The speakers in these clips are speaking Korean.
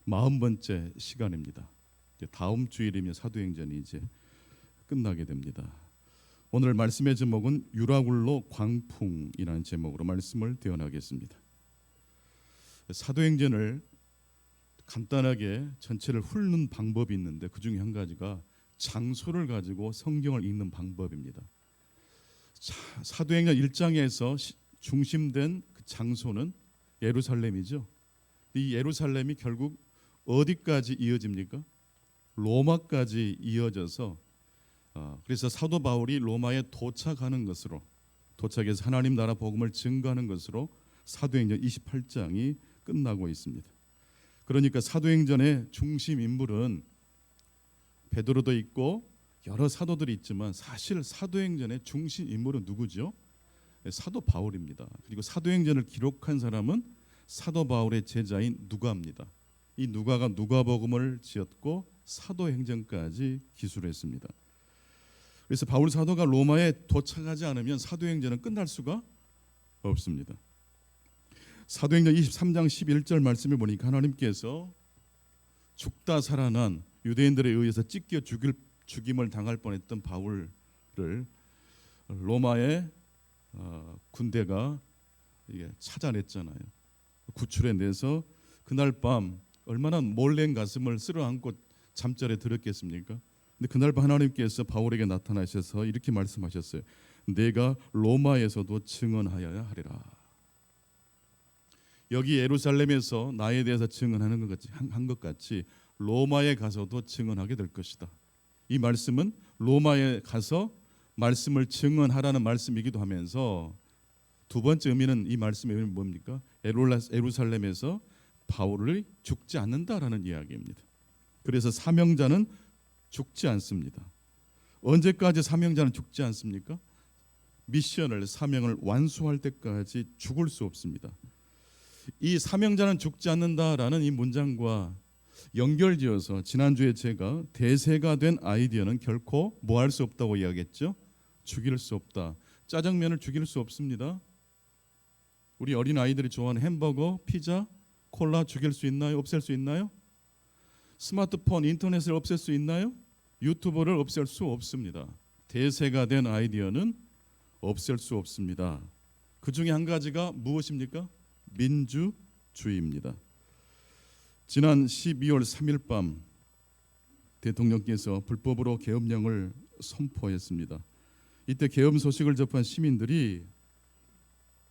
40번째 시간입니다. 다음 주일이면 사도행전이 이제 끝나게 됩니다. 오늘 말씀의 제목은 유라굴로 광풍이라는 제목으로 말씀을 대언하겠습니다. 사도행전을 간단하게 전체를 훑는 방법이 있는데 그 중에 한 가지가 장소를 가지고 성경을 읽는 방법입니다. 사도행전 1장에서 중심된 그 장소는 예루살렘이죠. 이 예루살렘이 결국 어디까지 이어집니까? 로마까지 이어져서 그래서 사도 바울이 로마에 도착하는 것으로, 도착해서 하나님 나라 복음을 증거하는 것으로 사도행전 28장이 끝나고 있습니다. 그러니까 사도행전의 중심 인물은 베드로도 있고 여러 사도들이 있지만 사실 사도행전의 중심 인물은 누구죠? 사도 바울입니다. 그리고 사도행전을 기록한 사람은 사도 바울의 제자인 누가입니다. 이 누가가 누가복음을 지었고 사도행전까지 기술했습니다. 그래서 바울 사도가 로마에 도착하지 않으면 사도행전은 끝날 수가 없습니다. 사도행전 23장 11절 말씀을 보니까 하나님께서 죽다 살아난 유대인들에 의해서 찢겨 죽임을 당할 뻔했던 바울을 로마의 군대가 찾아냈잖아요. 구출해내서 그날 밤 얼마나 몰래 가슴을 쓸어안고 잠자리에 들었겠습니까? 근데 그날 밤 하나님께서 바울에게 나타나셔서 이렇게 말씀하셨어요. 내가 로마에서도 증언하여야 하리라. 여기 예루살렘에서 나에 대해서 증언하는 것 같이 로마에 가서도 증언하게 될 것이다. 이 말씀은 로마에 가서 말씀을 증언하라는 말씀이기도 하면서 두 번째 의미는 이 말씀의 의미는 뭡니까? 예루살렘에서 바울이 죽지 않는다라는 이야기입니다. 그래서 사명자는 죽지 않습니다. 언제까지 사명자는 죽지 않습니까? 미션을, 사명을 완수할 때까지 죽을 수 없습니다. 이 사명자는 죽지 않는다라는 이 문장과 연결지어서 지난주에 제가 대세가 된 아이디어는 결코 뭐 할 수 없다고 이야기했죠? 죽일 수 없다. 짜장면을 죽일 수 없습니다. 우리 어린 아이들이 좋아하는 햄버거, 피자, 콜라 죽일 수 있나요? 없앨 수 있나요? 스마트폰, 인터넷을 없앨 수 있나요? 유튜브를 없앨 수 없습니다. 대세가 된 아이디어는 없앨 수 없습니다. 그 중에 한 가지가 무엇입니까? 민주주의입니다. 지난 12월 3일 밤 대통령께서 불법으로 계엄령을 선포했습니다. 이때 계엄 소식을 접한 시민들이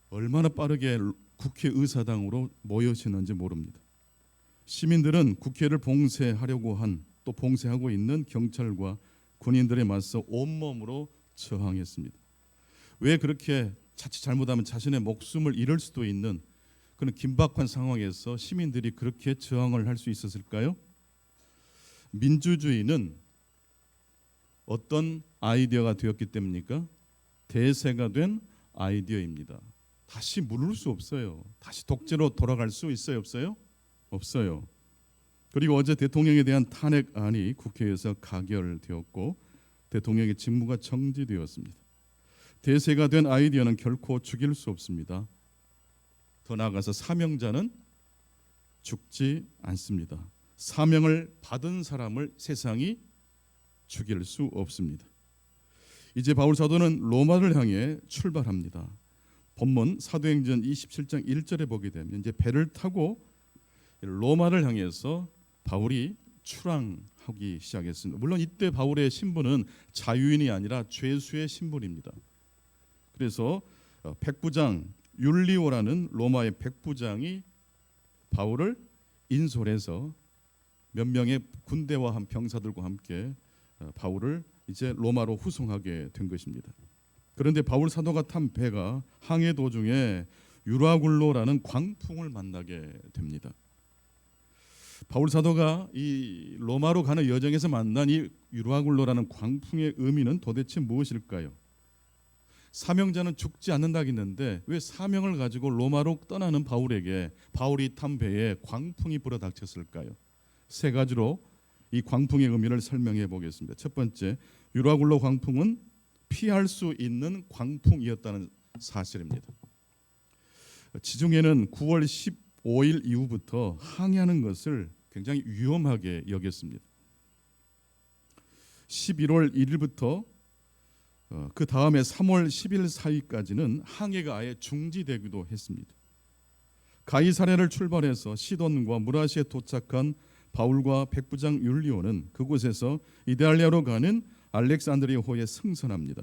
얼마나 빠르게 국회의사당으로 모여지는지 모릅니다. 시민들은 국회를 봉쇄하려고 또 봉쇄하고 있는 경찰과 군인들에 맞서 온몸으로 저항했습니다. 왜 그렇게 자칫 잘못하면 자신의 목숨을 잃을 수도 있는 그런 긴박한 상황에서 시민들이 그렇게 저항을 할 수 있었을까요? 민주주의는 어떤 아이디어가 되었기 때문입니까? 대세가 된 아이디어입니다. 다시 물을 수 없어요. 다시 독재로 돌아갈 수 있어요, 없어요? 없어요. 그리고 어제 대통령에 대한 탄핵안이 국회에서 가결되었고 대통령의 직무가 정지되었습니다. 대세가 된 아이디어는 결코 죽일 수 없습니다. 더 나아가서 사명자는 죽지 않습니다. 사명을 받은 사람을 세상이 죽일 수 없습니다. 이제 바울 사도는 로마를 향해 출발합니다. 본문 사도행전 27장 1절에 보게 되면 이제 배를 타고 로마를 향해서 바울이 출항하기 시작했습니다. 물론 이때 바울의 신분은 자유인이 아니라 죄수의 신분입니다. 그래서 백부장 율리오라는 로마의 백부장이 바울을 인솔해서 몇 명의 군대와 한 병사들과 함께 바울을 이제 로마로 후송하게 된 것입니다. 그런데 바울 사도가 탄 배가 항해 도중에 유라굴로라는 광풍을 만나게 됩니다. 바울 사도가 이 로마로 가는 여정에서 만난 이 유라굴로라는 광풍의 의미는 도대체 무엇일까요? 사명자는 죽지 않는다겠는데 왜 사명을 가지고 로마로 떠나는 바울에게 바울이 탄 배에 광풍이 불어닥쳤을까요? 세 가지로 이 광풍의 의미를 설명해 보겠습니다. 첫 번째, 유라굴로 광풍은 피할 수 있는 광풍이었다는 사실입니다. 지중해는 9월 15일 이후부터 항해하는 것을 굉장히 위험하게 여겼습니다. 11월 1일부터 그 다음에 3월 10일 사이까지는 항해가 아예 중지되기도 했습니다. 가이사랴를 출발해서 시돈과 무라시에 도착한 바울과 백부장 율리오는 그곳에서 이달리아로 가는 알렉산드리아호에 승선합니다.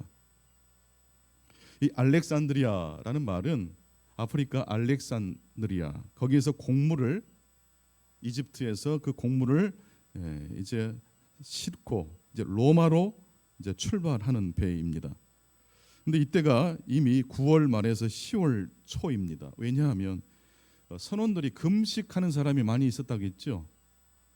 이 알렉산드리아라는 말은 아프리카 알렉산드리아, 거기에서 곡물을, 이집트에서 그 곡물을 이제 싣고 이제 로마로 이제 출발하는 배입니다. 근데 이때가 이미 9월 말에서 10월 초입니다. 왜냐하면 선원들이 금식하는 사람이 많이 있었다겠죠.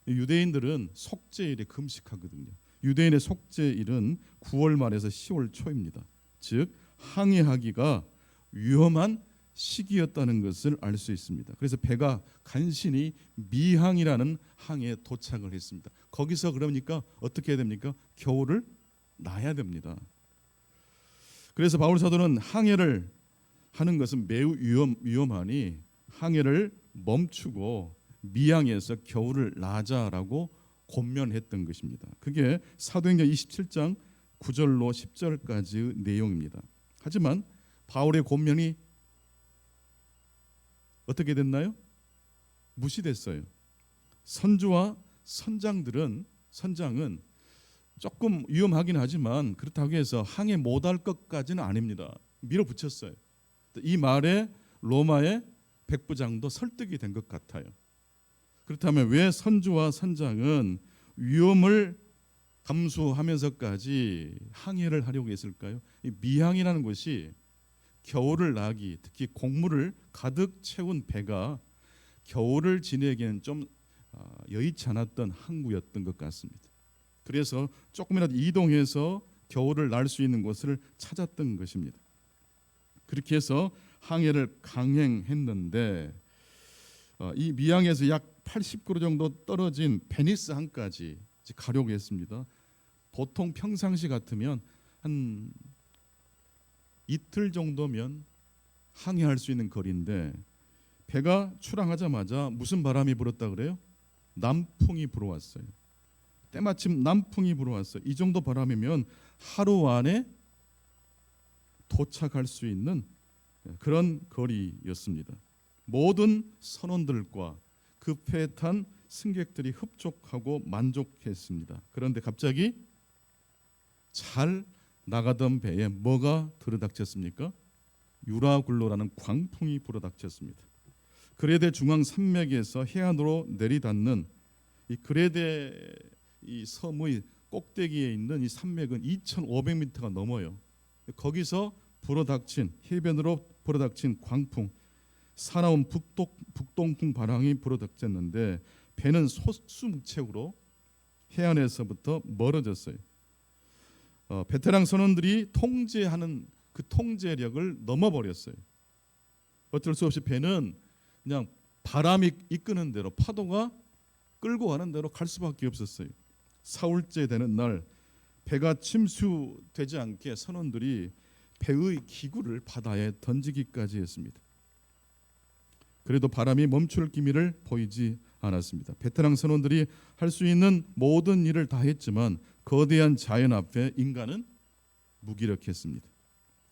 유대인들은 속죄일에 금식하거든요. 유대인의 속죄일은 9월 말에서 10월 초입니다. 즉 항해하기가 위험한 시기였다는 것을 알 수 있습니다. 그래서 배가 간신히 미항이라는 항에 도착을 했습니다. 거기서 그러니까 어떻게 해야 됩니까? 겨울을 나야 됩니다. 그래서 바울 사도는 항해를 하는 것은 매우 위험하니 항해를 멈추고 미항에서 겨울을 나자라고 권면했던 것입니다. 그게 사도행전 27장 9절로 10절까지의 내용입니다. 하지만 바울의 권면이 어떻게 됐나요? 무시됐어요. 선주와 선장은 조금 위험하긴 하지만 그렇다고 해서 항해 못할 것까지는 아닙니다. 밀어붙였어요. 이 말에 로마의 백부장도 설득이 된 것 같아요. 그렇다면 왜 선주와 선장은 위험을 감수하면서까지 항해를 하려고 했을까요? 이 미항이라는 것이 겨울을 나기, 특히 곡물을 가득 채운 배가 겨울을 지내기에는 좀 여의치 않았던 항구였던 것 같습니다. 그래서 조금이라도 이동해서 겨울을 날 수 있는 곳을 찾았던 것입니다. 그렇게 해서 항해를 강행했는데 이 미항에서 약 80km 정도 떨어진 베니스 항까지 가려고 했습니다. 보통 평상시 같으면 한 이틀 정도면 항해할 수 있는 거리인데 배가 출항하자마자 무슨 바람이 불었다 그래요? 남풍이 불어왔어요. 때마침 남풍이 불어왔어요. 이 정도 바람이면 하루 안에 도착할 수 있는 그런 거리였습니다. 모든 선원들과 그 배에 탄 승객들이 흡족하고 만족했습니다. 그런데 갑자기 잘 나가던 배에 뭐가 들이닥쳤습니까? 유라굴로라는 광풍이 불어닥쳤습니다. 그레데 중앙 산맥에서 해안으로 내리닿는 이 그레데 이 섬의 꼭대기에 있는 이 산맥은 2,500m가 넘어요. 거기서 불어닥친 해변으로 불어닥친 광풍, 사나운 북동풍 바람이 불어닥쳤는데 배는 소수묵책으로 해안에서부터 멀어졌어요. 베테랑 선원들이 통제하는 그 통제력을 넘어버렸어요. 어쩔 수 없이 배는 그냥 바람이 이끄는 대로, 파도가 끌고 가는 대로 갈 수밖에 없었어요. 사흘째 되는 날 배가 침수되지 않게 선원들이 배의 기구를 바다에 던지기까지 했습니다. 그래도 바람이 멈출 기미를 보이지 않았습니다. 베테랑 선원들이 할 수 있는 모든 일을 다 했지만 거대한 자연 앞에 인간은 무기력했습니다.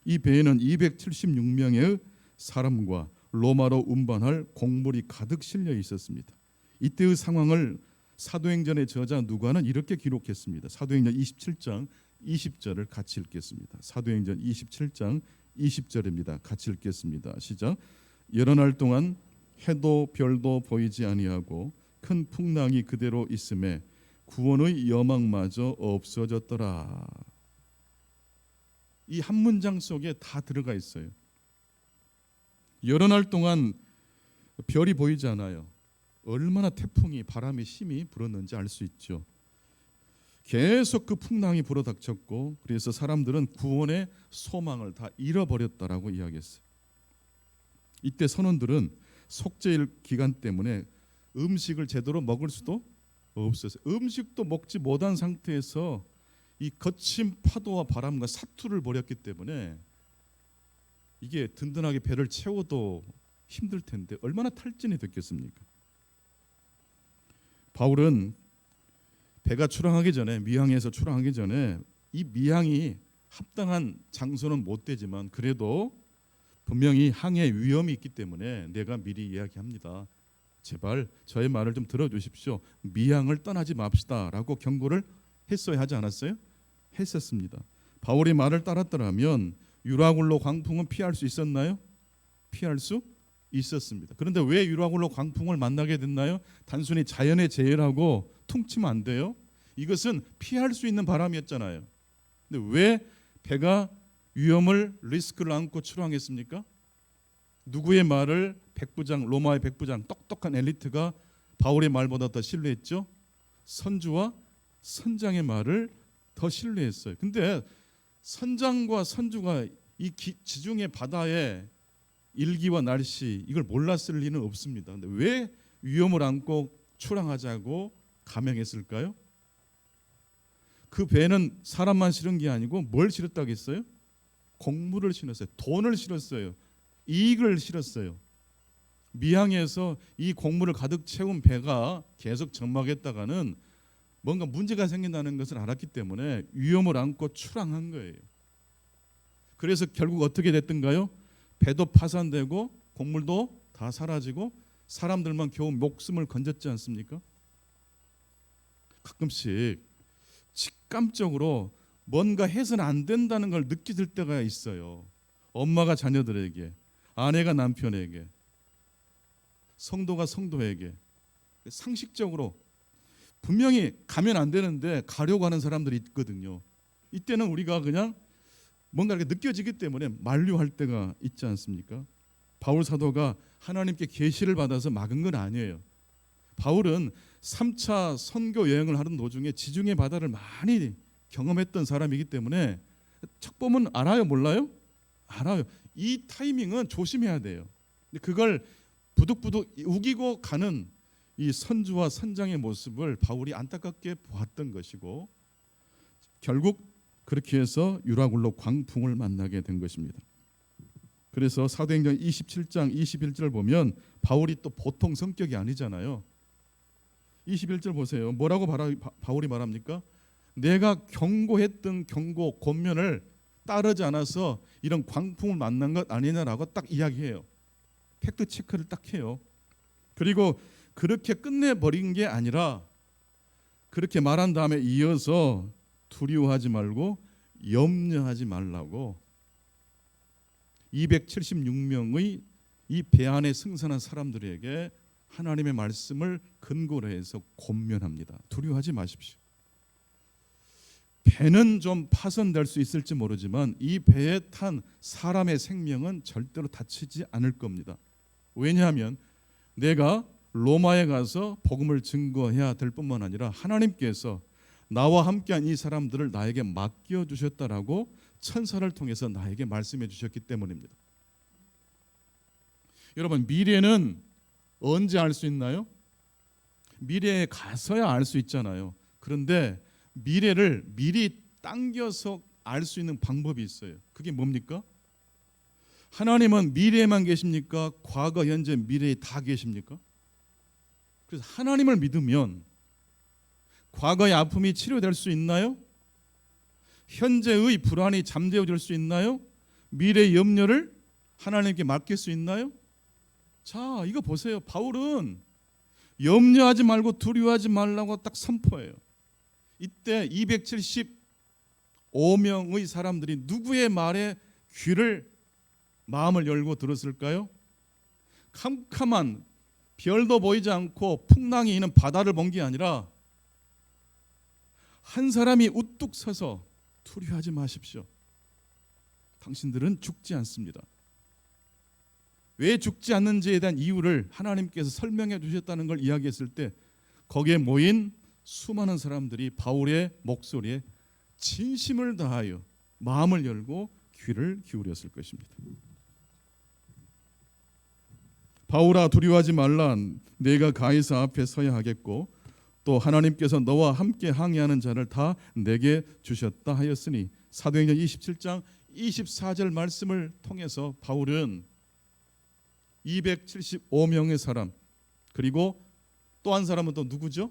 이 배에는 276명의 사람과 로마로 운반할 곡물이 가득 실려 있었습니다. 이때의 상황을 사도행전의 저자 누가는 이렇게 기록했습니다. 사도행전 27장 20절을 같이 읽겠습니다. 사도행전 27장 20절입니다. 같이 읽겠습니다. 시작. 여러 날 동안 해도 별도 보이지 아니하고 큰 풍랑이 그대로 있음에 구원의 여망마저 없어졌더라. 이 한 문장 속에 다 들어가 있어요. 여러 날 동안 별이 보이지 않아요. 얼마나 태풍이, 바람이 심히 불었는지 알 수 있죠. 계속 그 풍랑이 불어닥쳤고 그래서 사람들은 구원의 소망을 다 잃어버렸다라고 이야기했어요. 이때 선원들은 속죄일 기간 때문에 음식을 제대로 먹을 수도 없었어요. 음식도 먹지 못한 상태에서 이 거친 파도와 바람과 사투를 벌였기 때문에 이게 든든하게 배를 채워도 힘들 텐데 얼마나 탈진이 됐겠습니까? 바울은 배가 출항하기 전에, 미항에서 출항하기 전에 이 미항이 합당한 장소는 못 되지만 그래도 분명히 항해 위험이 있기 때문에 내가 미리 이야기합니다. 제발 저의 말을 좀 들어주십시오. 미항을 떠나지 맙시다라고 경고를 했어야 하지 않았어요? 했었습니다. 바울이 말을 따랐더라면 유라굴로 광풍은 피할 수 있었나요? 피할 수 있었습니다. 그런데 왜 유라굴로 광풍을 만나게 됐나요? 단순히 자연의 재해라고 퉁치면 안 돼요. 이것은 피할 수 있는 바람이었잖아요. 근데 왜 배가 위험을 리스크를 안고 출항했습니까? 누구의 말을 백부장, 로마의 백부장, 똑똑한 엘리트가 바울의 말보다 더 신뢰했죠? 선주와 선장의 말을 더 신뢰했어요. 근데 선장과 선주가 이 지중해 바다의 일기와 날씨 이걸 몰랐을 리는 없습니다. 근데 왜 위험을 안고 출항하자고 감행했을까요? 그 배는 사람만 실은 게 아니고 뭘 실었다고 했어요? 곡물을 실었어요. 돈을 실었어요. 이익을 실었어요. 미항에서 이 곡물을 가득 채운 배가 계속 정박했다가는 뭔가 문제가 생긴다는 것을 알았기 때문에 위험을 안고 출항한 거예요. 그래서 결국 어떻게 됐던가요? 배도 파산되고 곡물도 다 사라지고 사람들만 겨우 목숨을 건졌지 않습니까? 가끔씩 직감적으로 뭔가 해서는 안 된다는 걸 느끼실 때가 있어요. 엄마가 자녀들에게, 아내가 남편에게, 성도가 성도에게 상식적으로 분명히 가면 안 되는데 가려고 하는 사람들이 있거든요. 이때는 우리가 그냥 뭔가 이렇게 느껴지기 때문에 만류할 때가 있지 않습니까? 바울 사도가 하나님께 계시를 받아서 막은 건 아니에요. 바울은 3차 선교 여행을 하는 도중에 지중해 바다를 많이 경험했던 사람이기 때문에 척보면 알아요, 몰라요? 알아요. 이 타이밍은 조심해야 돼요. 그걸 부득부득 우기고 가는 이 선주와 선장의 모습을 바울이 안타깝게 보았던 것이고 결국 그렇게 해서 유라굴로 광풍을 만나게 된 것입니다. 그래서 사도행전 27장 21절 보면 바울이 또 보통 성격이 아니잖아요. 21절 보세요. 뭐라고 바울이 말합니까? 내가 경고했던 경고 권면을 따르지 않아서 이런 광풍을 만난 것 아니냐라고 딱 이야기해요. 팩트 체크를 딱 해요. 그리고 그렇게 끝내버린 게 아니라 그렇게 말한 다음에 이어서 두려워하지 말고 염려하지 말라고 276명의 이 배 안에 승선한 사람들에게 하나님의 말씀을 근거로 해서 권면합니다. 두려워하지 마십시오. 배는 좀 파손될 수 있을지 모르지만 이 배에 탄 사람의 생명은 절대로 다치지 않을 겁니다. 왜냐하면 내가 로마에 가서 복음을 증거해야 될 뿐만 아니라 하나님께서 나와 함께한 이 사람들을 나에게 맡겨주셨다라고 천사를 통해서 나에게 말씀해 주셨기 때문입니다. 여러분, 미래는 언제 알 수 있나요? 미래에 가서야 알 수 있잖아요. 그런데 미래를 미리 당겨서 알 수 있는 방법이 있어요. 그게 뭡니까? 하나님은 미래에만 계십니까? 과거, 현재, 미래에 다 계십니까? 그래서 하나님을 믿으면 과거의 아픔이 치료될 수 있나요? 현재의 불안이 잠재워질 수 있나요? 미래의 염려를 하나님께 맡길 수 있나요? 자, 이거 보세요. 바울은 염려하지 말고 두려워하지 말라고 딱 선포해요. 이때 275명의 사람들이 누구의 말에 귀를 마음을 열고 들었을까요? 캄캄한 별도 보이지 않고 풍랑이 있는 바다를 본 게 아니라 한 사람이 우뚝 서서 두려워하지 마십시오. 당신들은 죽지 않습니다. 왜 죽지 않는지에 대한 이유를 하나님께서 설명해 주셨다는 걸 이야기했을 때 거기에 모인 수많은 사람들이 바울의 목소리에 진심을 다하여 마음을 열고 귀를 기울였을 것입니다. 바울아, 두려워하지 말라. 내가 가이사 앞에 서야 하겠고 또 하나님께서 너와 함께 항해하는 자를 다 내게 주셨다 하였으니 사도행전 27장 24절 말씀을 통해서 바울은 275명의 사람 그리고 또 한 사람은 또 누구죠?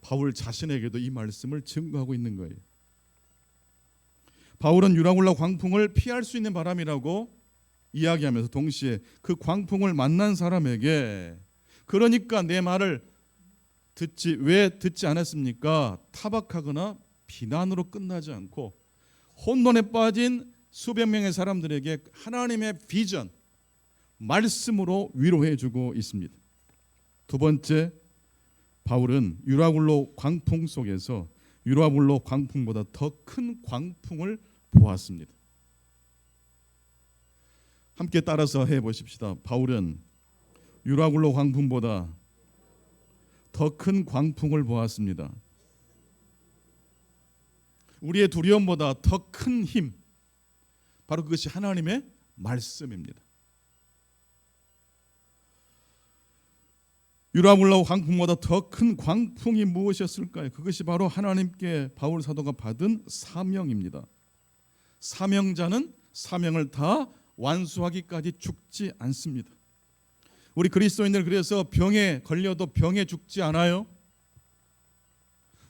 바울 자신에게도 이 말씀을 증거하고 있는 거예요. 바울은 유라굴라 광풍을 피할 수 있는 바람이라고 이야기하면서 동시에 그 광풍을 만난 사람에게 그러니까 내 말을 왜 듣지 않았습니까? 타박하거나 비난으로 끝나지 않고 혼돈에 빠진 수백 명의 사람들에게 하나님의 비전, 말씀으로 위로해주고 있습니다. 두 번째, 바울은 유라굴로 광풍 속에서 유라굴로 광풍보다 더 큰 광풍을 보았습니다. 함께 따라서 해보십시다. 바울은 유라굴로 광풍보다 더 큰 광풍을 보았습니다. 우리의 두려움보다 더 큰 힘, 바로 그것이 하나님의 말씀입니다. 유라굴로 광풍보다 더 큰 광풍이 무엇이었을까요? 그것이 바로 하나님께 바울 사도가 받은 사명입니다. 사명자는 사명을 다 완수하기까지 죽지 않습니다. 우리 그리스도인들 그래서 병에 걸려도 병에 죽지 않아요.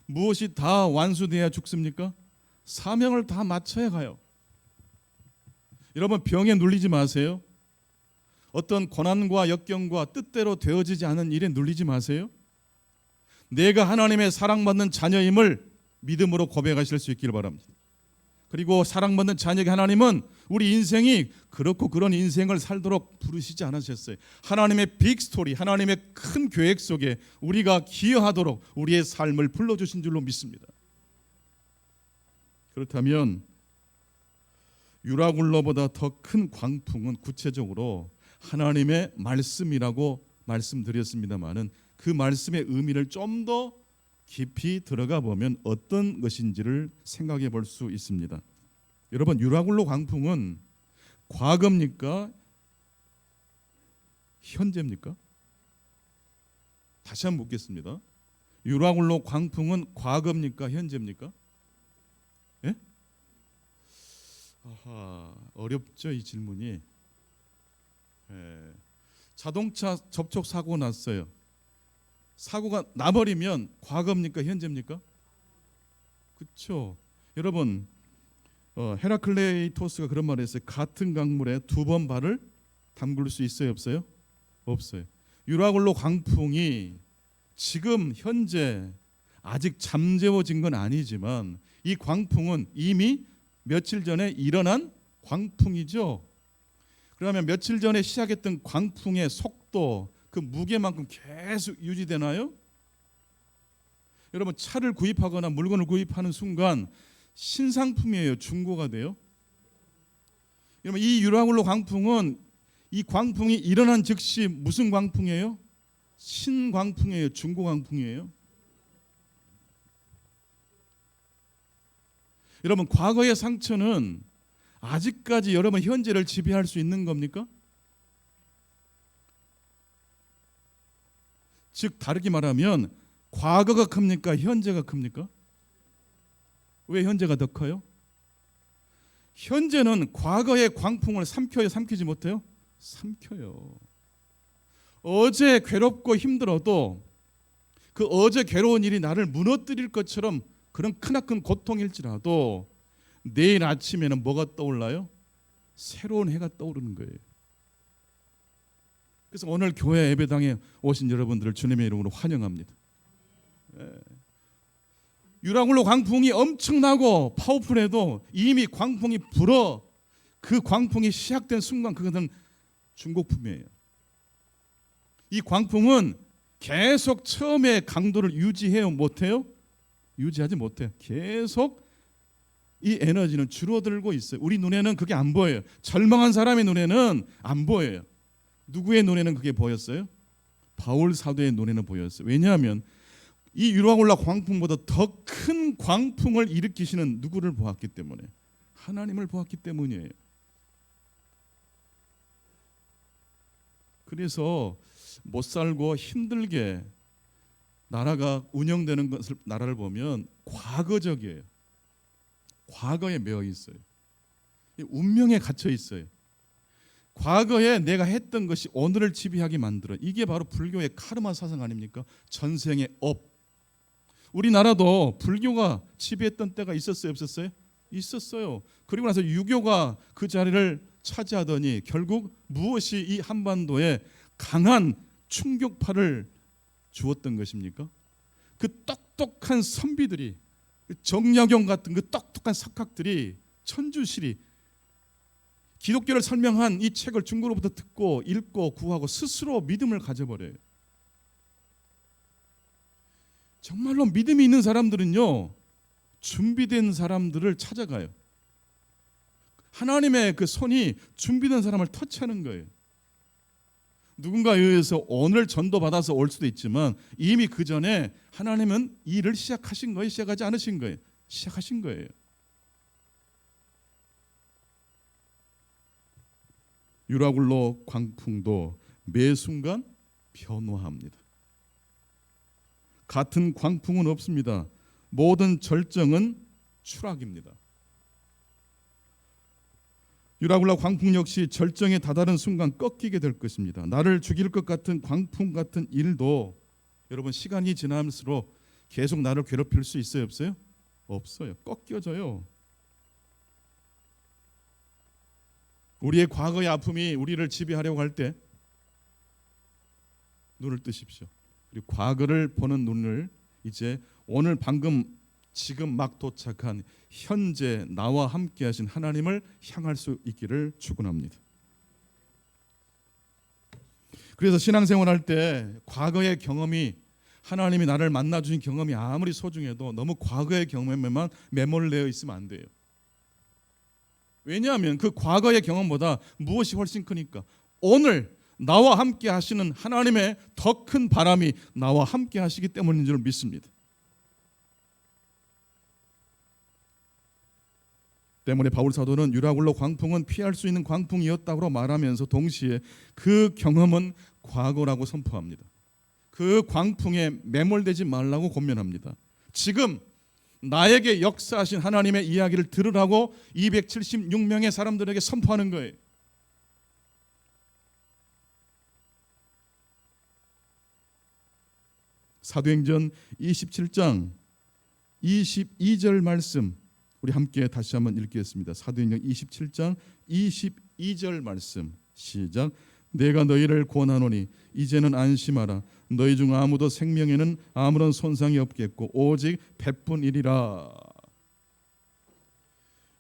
무엇이 다 완수돼야 죽습니까? 사명을 다 마쳐야 가요. 여러분, 병에 눌리지 마세요. 어떤 고난과 역경과 뜻대로 되어지지 않은 일에 눌리지 마세요. 내가 하나님의 사랑받는 자녀임을 믿음으로 고백하실 수 있기를 바랍니다. 그리고 사랑받는 자녀에게 하나님은 우리 인생이 그렇고 그런 인생을 살도록 부르시지 않으셨어요. 하나님의 빅 스토리, 하나님의 큰 계획 속에 우리가 기여하도록 우리의 삶을 불러주신 줄로 믿습니다. 그렇다면 유라굴로보다 더 큰 광풍은 구체적으로 하나님의 말씀이라고 말씀드렸습니다마는 그 말씀의 의미를 좀 더 깊이 들어가 보면 어떤 것인지를 생각해 볼 수 있습니다. 여러분, 유라굴로 광풍은 과거입니까? 현재입니까? 다시 한번 묻겠습니다. 유라굴로 광풍은 과거입니까? 현재입니까? 예? 어렵죠, 이 질문이. 예. 자동차 접촉 사고 났어요. 사고가 나버리면 과거입니까? 현재입니까? 그렇죠. 여러분, 헤라클레이토스가 그런 말을 했어요. 같은 강물에 두 번 발을 담글 수 있어요? 없어요? 없어요. 유라굴로 광풍이 지금 현재 아직 잠재워진 건 아니지만 이 광풍은 이미 며칠 전에 일어난 광풍이죠. 그러면 며칠 전에 시작했던 광풍의 속도, 그 무게만큼 계속 유지되나요? 여러분, 차를 구입하거나 물건을 구입하는 순간 신상품이에요? 중고가 돼요? 여러분, 이 유라굴로 광풍은 이 광풍이 일어난 즉시 무슨 광풍이에요? 신광풍이에요? 중고 광풍이에요? 여러분, 과거의 상처는 아직까지 여러분 현재를 지배할 수 있는 겁니까? 즉 다르게 말하면 과거가 큽니까? 현재가 큽니까? 왜 현재가 더 커요? 현재는 과거의 광풍을 삼켜요? 삼키지 못해요? 삼켜요. 어제 괴롭고 힘들어도 그 어제 괴로운 일이 나를 무너뜨릴 것처럼 그런 크나큰 고통일지라도 내일 아침에는 뭐가 떠올라요? 새로운 해가 떠오르는 거예요. 그래서 오늘 교회 예배당에 오신 여러분들을 주님의 이름으로 환영합니다. 유라굴로 광풍이 엄청나고 파워풀해도 이미 광풍이 불어 그 광풍이 시작된 순간 그것은 중고품이에요. 이 광풍은 계속 처음에 강도를 유지해요? 못해요? 유지하지 못해요. 계속 이 에너지는 줄어들고 있어요. 우리 눈에는 그게 안 보여요. 절망한 사람의 눈에는 안 보여요. 누구의 눈에는 그게 보였어요? 바울 사도의 눈에는 보였어요. 왜냐하면 이 유라굴로 광풍보다 더 큰 광풍을 일으키시는 누구를 보았기 때문에, 하나님을 보았기 때문이에요. 그래서 못 살고 힘들게 나라가 운영되는 것을 나라를 보면 과거적이에요. 과거에 매여 있어요. 운명에 갇혀 있어요. 과거에 내가 했던 것이 오늘을 지배하게 만들어. 이게 바로 불교의 카르마 사상 아닙니까? 전생의 업. 우리나라도 불교가 지배했던 때가 있었어요, 없었어요? 있었어요. 그리고 나서 유교가 그 자리를 차지하더니 결국 무엇이 이 한반도에 강한 충격파를 주었던 것입니까? 그 똑똑한 선비들이, 정약용 같은 그 똑똑한 석학들이, 천주실이 기독교를 설명한 이 책을 중국으로부터 듣고 읽고 구하고 스스로 믿음을 가져버려요. 정말로 믿음이 있는 사람들은요, 준비된 사람들을 찾아가요. 하나님의 그 손이 준비된 사람을 터치하는 거예요. 누군가에 의해서 오늘 전도받아서 올 수도 있지만 이미 그 전에 하나님은 일을 시작하신 거예요? 시작하지 않으신 거예요? 시작하신 거예요. 유라굴로 광풍도 매 순간 변화합니다. 같은 광풍은 없습니다. 모든 절정은 추락입니다. 유라굴라 광풍 역시 절정에 다다른 순간 꺾이게 될 것입니다. 나를 죽일 것 같은 광풍 같은 일도 여러분 시간이 지날수록 계속 나를 괴롭힐 수 있어요, 없어요? 없어요. 꺾여져요. 우리의 과거의 아픔이 우리를 지배하려고 할 때 눈을 뜨십시오. 그리고 과거를 보는 눈을 이제 오늘 방금 지금 막 도착한 현재 나와 함께 하신 하나님을 향할 수 있기를 축원합니다. 그래서 신앙생활 할 때 과거의 경험이, 하나님이 나를 만나 주신 경험이 아무리 소중해도 너무 과거의 경험에만 매몰되어 있으면 안 돼요. 왜냐하면 그 과거의 경험보다 무엇이 훨씬 크니까 오늘 나와 함께 하시는 하나님의 더 큰 바람이 나와 함께 하시기 때문인 줄 믿습니다. 때문에 바울 사도는 유라굴로 광풍은 피할 수 있는 광풍이었다고 말하면서 동시에 그 경험은 과거라고 선포합니다. 그 광풍에 매몰되지 말라고 권면합니다. 지금 나에게 역사하신 하나님의 이야기를 들으라고 276명의 사람들에게 선포하는 거예요. 사도행전 27장 22절 말씀 우리 함께 다시 한번 읽겠습니다. 사도행전 27장 22절 말씀 시작. 내가 너희를 권하노니 이제는 안심하라. 너희 중 아무도 생명에는 아무런 손상이 없겠고 오직 배뿐이리라.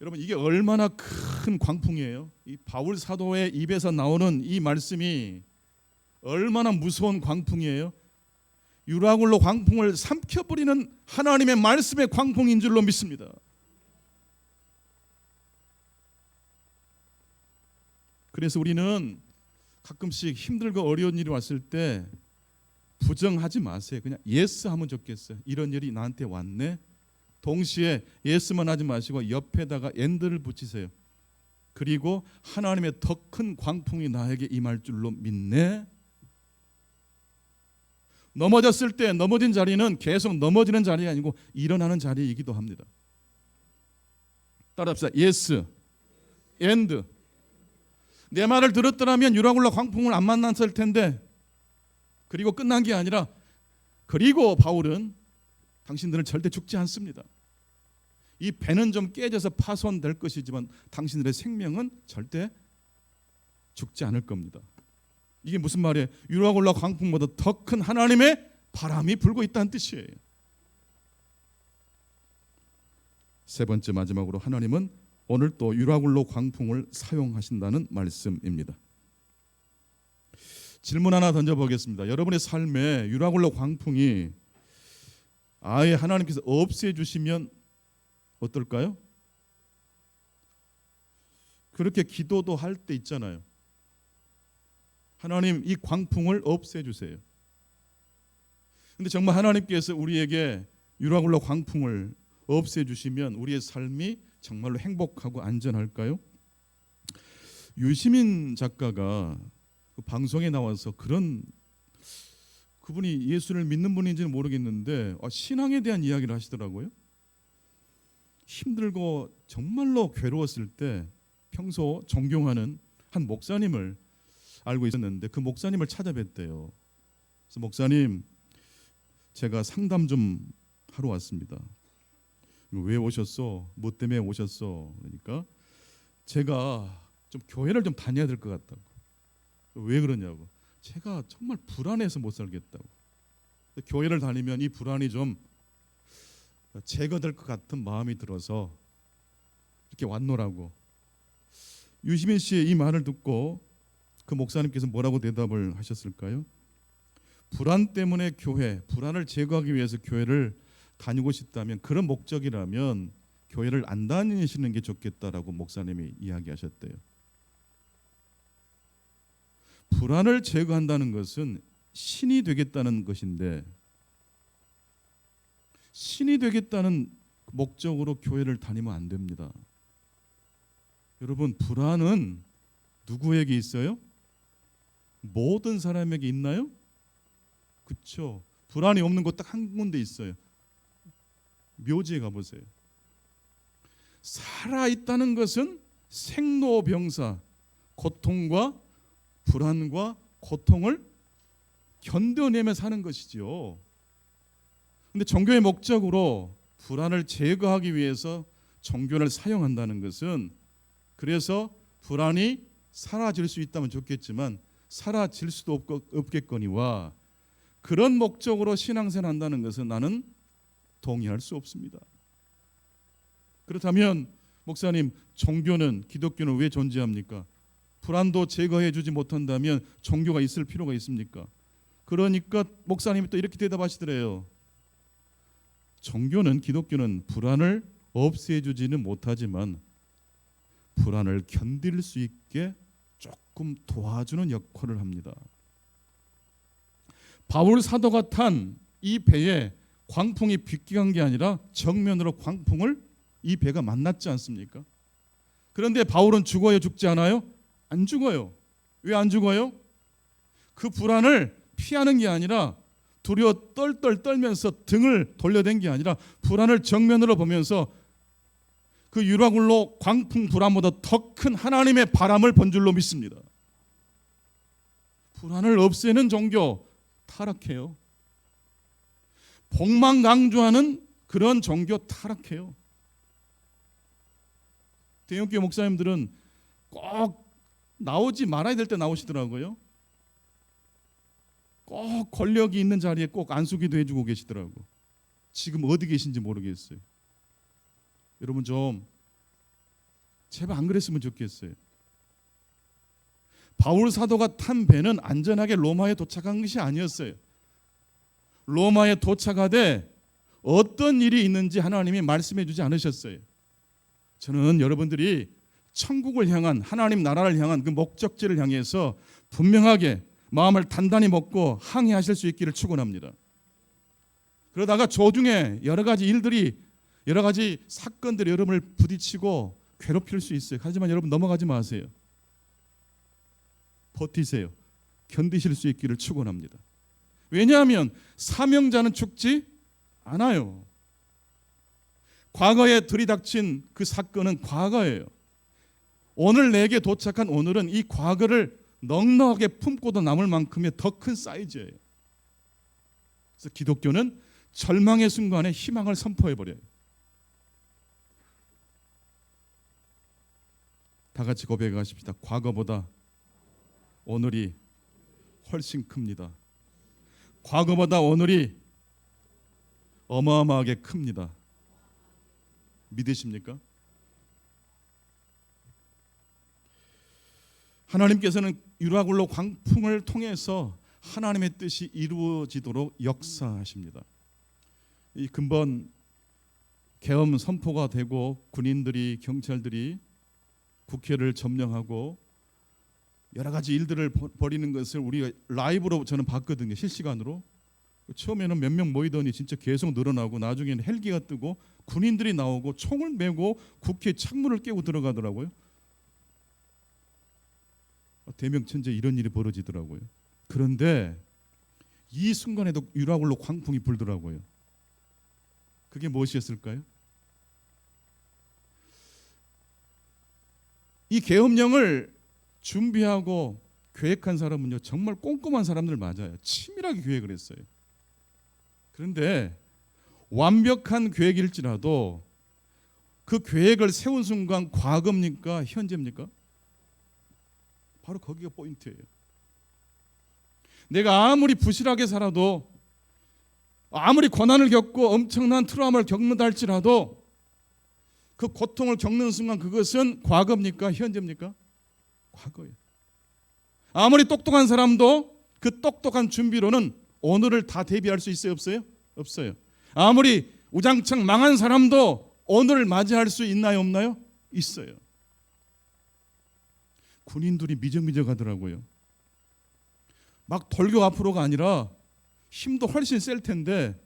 여러분 이게 얼마나 큰 광풍이에요. 이 바울 사도의 입에서 나오는 이 말씀이 얼마나 무서운 광풍이에요. 유라굴로 광풍을 삼켜버리는 하나님의 말씀의 광풍인 줄로 믿습니다. 그래서 우리는 가끔씩 힘들고 어려운 일이 왔을 때 부정하지 마세요. 그냥 예스 하면 좋겠어요. 이런 일이 나한테 왔네. 동시에 예스만 하지 마시고 옆에다가 엔드를 붙이세요. 그리고 하나님의 더 큰 광풍이 나에게 임할 줄로 믿네. 넘어졌을 때 넘어진 자리는 계속 넘어지는 자리가 아니고 일어나는 자리이기도 합니다. 따라합시다. 예스, 엔드. 내 말을 들었더라면 유라굴라 광풍을 안 만났을 텐데, 그리고 끝난 게 아니라, 그리고 바울은 당신들은 절대 죽지 않습니다. 이 배는 좀 깨져서 파손될 것이지만 당신들의 생명은 절대 죽지 않을 겁니다. 이게 무슨 말이에요? 유라굴라 광풍보다 더 큰 하나님의 바람이 불고 있다는 뜻이에요. 세 번째 마지막으로 하나님은 오늘 또 유라굴로 광풍을 사용하신다는 말씀입니다. 질문 하나 던져보겠습니다. 여러분의 삶에 유라굴로 광풍이 아예 하나님께서 없애주시면 어떨까요? 그렇게 기도도 할 때 있잖아요. 하나님 이 광풍을 없애주세요. 근데 정말 하나님께서 우리에게 유라굴로 광풍을 없애주시면 우리의 삶이 정말로 행복하고 안전할까요? 유시민 작가가 그 방송에 나와서 그분이 예수를 믿는 분인지는 모르겠는데 신앙에 대한 이야기를 하시더라고요. 힘들고 정말로 괴로웠을 때 평소 존경하는 한 목사님을 알고 있었는데 그 목사님을 찾아뵀대요. 그래서 목사님, 제가 상담 좀 하러 왔습니다. 왜 오셨어? 뭐 때문에 오셨어? 그러니까 제가 좀 교회를 좀 다녀야 될 것 같다고. 왜 그러냐고. 제가 정말 불안해서 못 살겠다고. 교회를 다니면 이 불안이 좀 제거될 것 같은 마음이 들어서 이렇게 왔노라고. 유시민 씨의 이 말을 듣고 그 목사님께서 뭐라고 대답을 하셨을까요? 불안 때문에 교회, 불안을 제거하기 위해서 교회를 다니고 싶다면, 그런 목적이라면 교회를 안 다니시는 게 좋겠다라고 목사님이 이야기하셨대요. 불안을 제거한다는 것은 신이 되겠다는 것인데, 신이 되겠다는 목적으로 교회를 다니면 안 됩니다. 여러분, 불안은 누구에게 있어요? 모든 사람에게 있나요? 그렇죠. 불안이 없는 곳 딱 한 군데 있어요. 묘지에 가보세요. 살아있다는 것은 생로병사, 고통과 불안과 고통을 견뎌내며 사는 것이지요. 근데 종교의 목적으로 불안을 제거하기 위해서 종교를 사용한다는 것은, 그래서 불안이 사라질 수 있다면 좋겠지만 사라질 수도 없겠거니와, 그런 목적으로 신앙생활 한다는 것은 나는 동의할 수 없습니다. 그렇다면 목사님, 종교는, 기독교는 왜 존재합니까? 불안도 제거해 주지 못한다면 종교가 있을 필요가 있습니까? 그러니까 목사님이 또 이렇게 대답하시더래요. 종교는, 기독교는 불안을 없애주지는 못하지만 불안을 견딜 수 있게 조금 도와주는 역할을 합니다. 바울 사도가 탄 이 배에 광풍이 빗기간 게 아니라 정면으로 광풍을 이 배가 만났지 않습니까? 그런데 바울은 죽어요, 죽지 않아요? 안 죽어요. 왜 안 죽어요? 그 불안을 피하는 게 아니라, 두려워 떨떨 떨면서 등을 돌려댄 게 아니라, 불안을 정면으로 보면서 그 유라굴로 광풍 불안보다 더 큰 하나님의 바람을 본 줄로 믿습니다. 불안을 없애는 종교 타락해요. 복만 강조하는 그런 종교 타락해요. 대형교회 목사님들은 꼭 나오지 말아야 될 때 나오시더라고요. 꼭 권력이 있는 자리에 꼭 안수기도 해주고 계시더라고. 지금 어디 계신지 모르겠어요. 여러분 좀 제발 안 그랬으면 좋겠어요. 바울 사도가 탄 배는 안전하게 로마에 도착한 것이 아니었어요. 로마에 도착하되 어떤 일이 있는지 하나님이 말씀해 주지 않으셨어요. 저는 여러분들이 천국을 향한, 하나님 나라를 향한 그 목적지를 향해서 분명하게 마음을 단단히 먹고 항해하실 수 있기를 축원합니다. 그러다가 조중에 여러 가지 일들이, 여러 가지 사건들이 여러분을 부딪히고 괴롭힐 수 있어요. 하지만 여러분 넘어가지 마세요. 버티세요. 견디실 수 있기를 축원합니다. 왜냐하면 사명자는 죽지 않아요. 과거에 들이닥친 그 사건은 과거예요. 오늘 내게 도착한 오늘은 이 과거를 넉넉하게 품고도 남을 만큼의 더 큰 사이즈예요. 그래서 기독교는 절망의 순간에 희망을 선포해버려요. 다 같이 고백하십시다. 과거보다 오늘이 훨씬 큽니다. 과거보다 오늘이 어마어마하게 큽니다. 믿으십니까? 하나님께서는 유라굴로 광풍을 통해서 하나님의 뜻이 이루어지도록 역사하십니다. 이 근본 계엄 선포가 되고 군인들이, 경찰들이 국회를 점령하고 여러 가지 일들을 벌이는 것을 우리가 라이브로 저는 봤거든요. 실시간으로. 처음에는 몇 명 모이더니 진짜 계속 늘어나고, 나중에는 헬기가 뜨고 군인들이 나오고 총을 메고 국회 창문을 깨고 들어가더라고요. 대명천재 이런 일이 벌어지더라고요. 그런데 이 순간에도 유라굴로 광풍이 불더라고요. 그게 무엇이었을까요? 이 계엄령을 준비하고 계획한 사람은요, 정말 꼼꼼한 사람들 맞아요. 치밀하게 계획을 했어요. 그런데 완벽한 계획일지라도 그 계획을 세운 순간 과거입니까? 현재입니까? 바로 거기가 포인트예요. 내가 아무리 부실하게 살아도, 아무리 고난을 겪고 엄청난 트라우마를 겪는다 할지라도 그 고통을 겪는 순간 그것은 과거입니까? 현재입니까? 과거예요. 아무리 똑똑한 사람도 그 똑똑한 준비로는 오늘을 다 대비할 수 있어요? 없어요? 없어요. 아무리 우장창 망한 사람도 오늘을 맞이할 수 있나요? 없나요? 있어요. 군인들이 미적미적 하더라고요. 막 돌격 앞으로가 아니라 힘도 훨씬 셀 텐데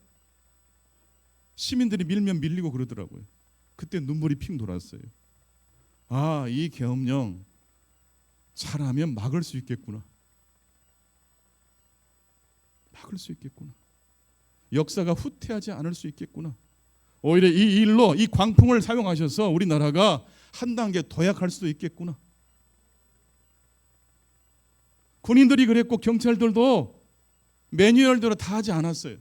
시민들이 밀면 밀리고 그러더라고요. 그때 눈물이 핑 돌았어요. 아, 이 계엄령 잘하면 막을 수 있겠구나. 막을 수 있겠구나. 역사가 후퇴하지 않을 수 있겠구나. 오히려 이 일로 이 광풍을 사용하셔서 우리나라가 한 단계 도약할 수도 있겠구나. 군인들이 그랬고 경찰들도 매뉴얼대로 다 하지 않았어요.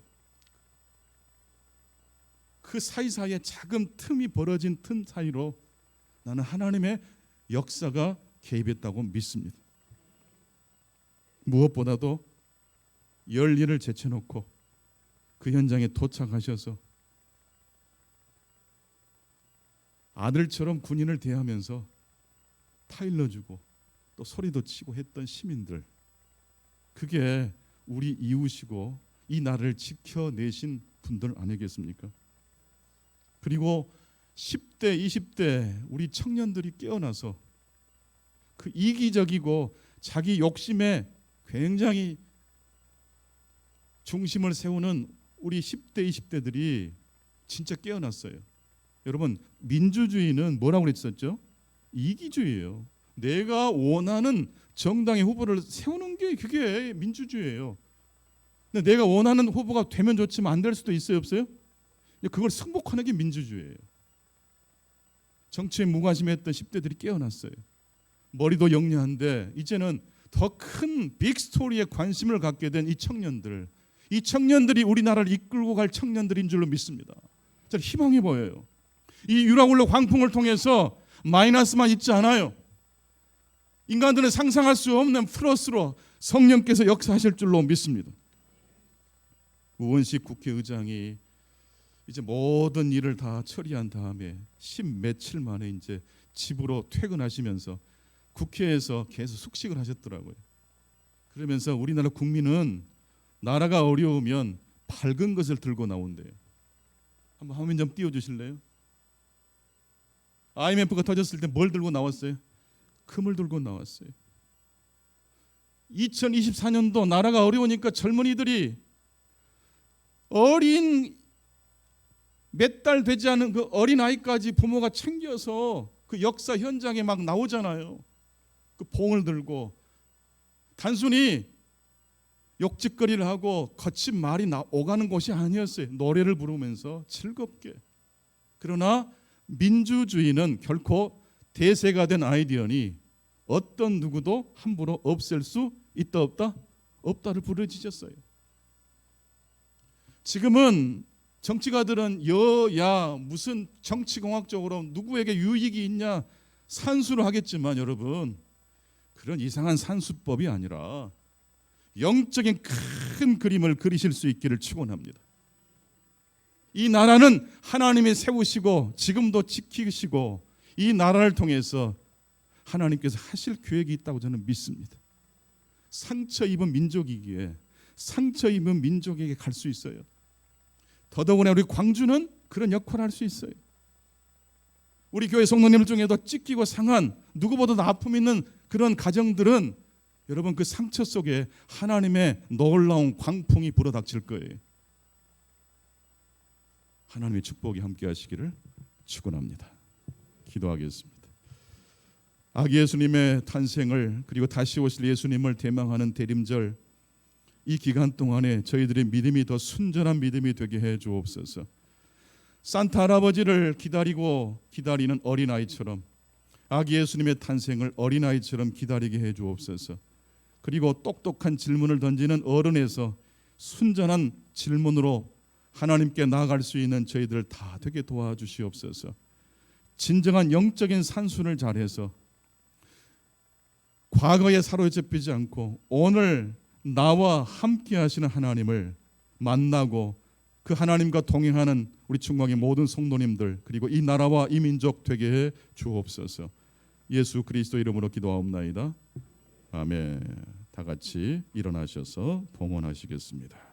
그 사이사이에 작은 틈이 벌어진 틈 사이로 나는 하나님의 역사가 개입했다고 믿습니다. 무엇보다도 열일을 제쳐놓고 그 현장에 도착하셔서 아들처럼 군인을 대하면서 타일러주고 또 소리도 치고 했던 시민들, 그게 우리 이웃이고 이 나라를 지켜내신 분들 아니겠습니까? 그리고 10대, 20대 우리 청년들이 깨어나서 그 이기적이고 자기 욕심에 굉장히 중심을 세우는 우리 10대, 20대들이 진짜 깨어났어요. 여러분, 민주주의는 뭐라고 그랬었죠? 이기주의예요. 내가 원하는 정당의 후보를 세우는 게 그게 민주주의예요. 근데 내가 원하는 후보가 되면 좋지만 안 될 수도 있어요, 없어요? 그걸 승복하는 게 민주주의예요. 정치에 무관심했던 10대들이 깨어났어요. 머리도 영리한데 이제는 더 큰 빅스토리에 관심을 갖게 된 이 청년들이 우리나라를 이끌고 갈 청년들인 줄로 믿습니다. 저는 희망이 보여요. 이 유라굴로 광풍을 통해서 마이너스만 있지 않아요. 인간들은 상상할 수 없는 플러스로 성령께서 역사하실 줄로 믿습니다. 우원식 국회의장이 이제 모든 일을 다 처리한 다음에 10며칠 만에 이제 집으로 퇴근하시면서 국회에서 계속 숙식을 하셨더라고요. 그러면서 우리나라 국민은 나라가 어려우면 밝은 것을 들고 나온대요. 한번 화면 좀 띄워주실래요? IMF가 터졌을 때 뭘 들고 나왔어요? 금을 들고 나왔어요. 2024년도 나라가 어려우니까 젊은이들이 어린 몇 달 되지 않은 그 어린 아이까지 부모가 챙겨서 그 역사 현장에 막 나오잖아요. 그 봉을 들고 단순히 욕짓거리를 하고 거친 말이 오가는 것이 아니었어요. 노래를 부르면서 즐겁게. 그러나 민주주의는 결코 대세가 된 아이디어니 어떤 누구도 함부로 없앨 수 있다 없다? 없다를 부르짖었어요. 지금은 정치가들은 여야 무슨 정치공학적으로 누구에게 유익이 있냐 산수를 하겠지만 여러분, 그런 이상한 산수법이 아니라 영적인 큰 그림을 그리실 수 있기를 축원합니다. 이 나라는 하나님이 세우시고 지금도 지키시고 이 나라를 통해서 하나님께서 하실 계획이 있다고 저는 믿습니다. 상처 입은 민족이기에 상처 입은 민족에게 갈 수 있어요. 더더구나 우리 광주는 그런 역할을 할 수 있어요. 우리 교회 성도님들 중에도 찢기고 상한 누구보다도 아픔 있는 그런 가정들은 여러분 그 상처 속에 하나님의 놀라운 광풍이 불어닥칠 거예요. 하나님의 축복이 함께 하시기를 축원합니다. 기도하겠습니다. 아기 예수님의 탄생을 그리고 다시 오실 예수님을 대망하는 대림절, 이 기간 동안에 저희들의 믿음이 더 순전한 믿음이 되게 해 주옵소서. 산타 할아버지를 기다리는 어린아이처럼 아기 예수님의 탄생을 어린아이처럼 기다리게 해 주옵소서. 그리고 똑똑한 질문을 던지는 어른에서 순전한 질문으로 하나님께 나아갈 수 있는 저희들 다 되게 도와주시옵소서. 진정한 영적인 산수를 잘해서 과거에 사로잡히지 않고 오늘 나와 함께 하시는 하나님을 만나고 그 하나님과 동행하는 우리 충광의 모든 성도님들 그리고 이 나라와 이 민족 되게 해 주옵소서. 예수 그리스도 이름으로 기도하옵나이다. 아멘. 다 같이 일어나셔서 봉헌하시겠습니다.